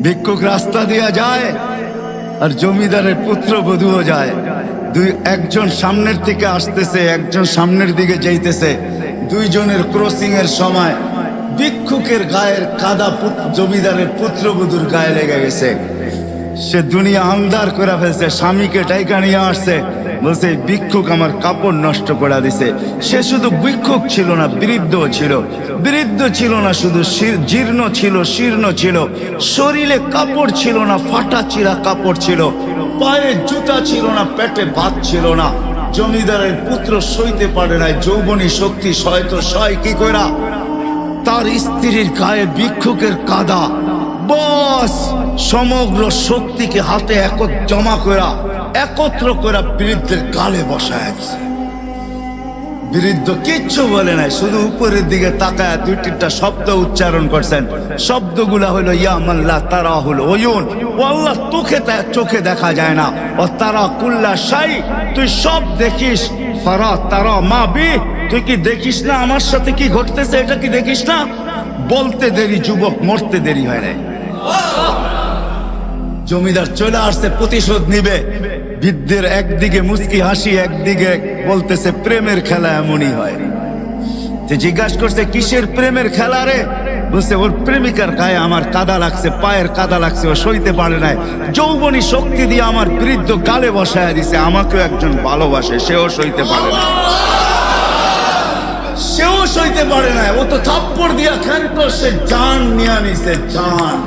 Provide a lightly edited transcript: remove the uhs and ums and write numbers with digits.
ভিক্ষুক রাস্তা দিয়া যায় আর জমিদারের পুত্রবধূও যায়। একজন সামনের থেকে আসতেছে, একজন সামনের দিকে যাইতেছে। দুইজনের ক্রসিং এর সময় ভিক্ষুকের গায়ের কাদা জমিদারের পুত্রবধূর গায়ে লেগে গেছে। সে দুনিয়া আন্ধার করে ফেলছে, স্বামীকে টাইকা নিয়ে আসছে, বলছে ভিক্ষুক আমার কাপড় নষ্ট করে দিছে। সে শুধু ভিক্ষুক ছিল না, বৃদ্ধ ছিল। বৃদ্ধ ছিল না শুধু, জীর্ণ ছিল, শীর্ণ ছিল, শরীরে কাপড় ছিল না, ফাটা চিরা কাপড় ছিল, পায়ে জুতা ছিল না, পেটে ভাত ছিল না। জমিদারের পুত্র সইতে পারে নাই, যৌবনী শক্তি সয়তো সয় কি কইরা তার স্ত্রীর গায়ে ভিক্ষুকের কাদা, বস সমগ্র শক্তিকে হাতে একত্র করা বৃদ্ধের গালে বসায় দিছে। বৃদ্ধ কিচ্ছু বলে নাই, শুধু উপরের দিকে তাকায় দুই তিনটা শব্দ উচ্চারণ করছেন। শব্দগুলা হলো ইয়া মাল্লা তারা হলো ওয়ুন, ও আল্লাহ চোখে দেখা যায় না, ও তারা কুল্লা শাই, তুই সব দেখিস, ফারা তারা মা বি, তুই কি দেখিস না আমার সাথে কি ঘটতেছে, এটা কি দেখিস না? বলতে দেরি যুবক, মরতে দেরি হয় নাই। জমিদার চলে আসছে, প্রতিশোধ নিবে। বৃদ্ধের একদিকে মুস্কি হাসি, একদিকে বলতেছে প্রেমের খেলা এমনই হয়। জিজ্ঞাসা করছে কিসের প্রেমের খেলা রে? বলছে ওর প্রেমিকার গায়ে আমার কাদা লাগছে, পায়ের কাদা লাগছে, ও সইতে পারে নাই, যৌবনী শক্তি দিয়ে আমার বৃদ্ধ গালে বসায় দিছে। আমাকেও একজন ভালোবাসে, সেও সইতে পারে না, সেও সইতে পারে না। ও তো থাপ্পড় দিয়া ক্ষান্ত, সে জান নিয়ে নিছে, জান।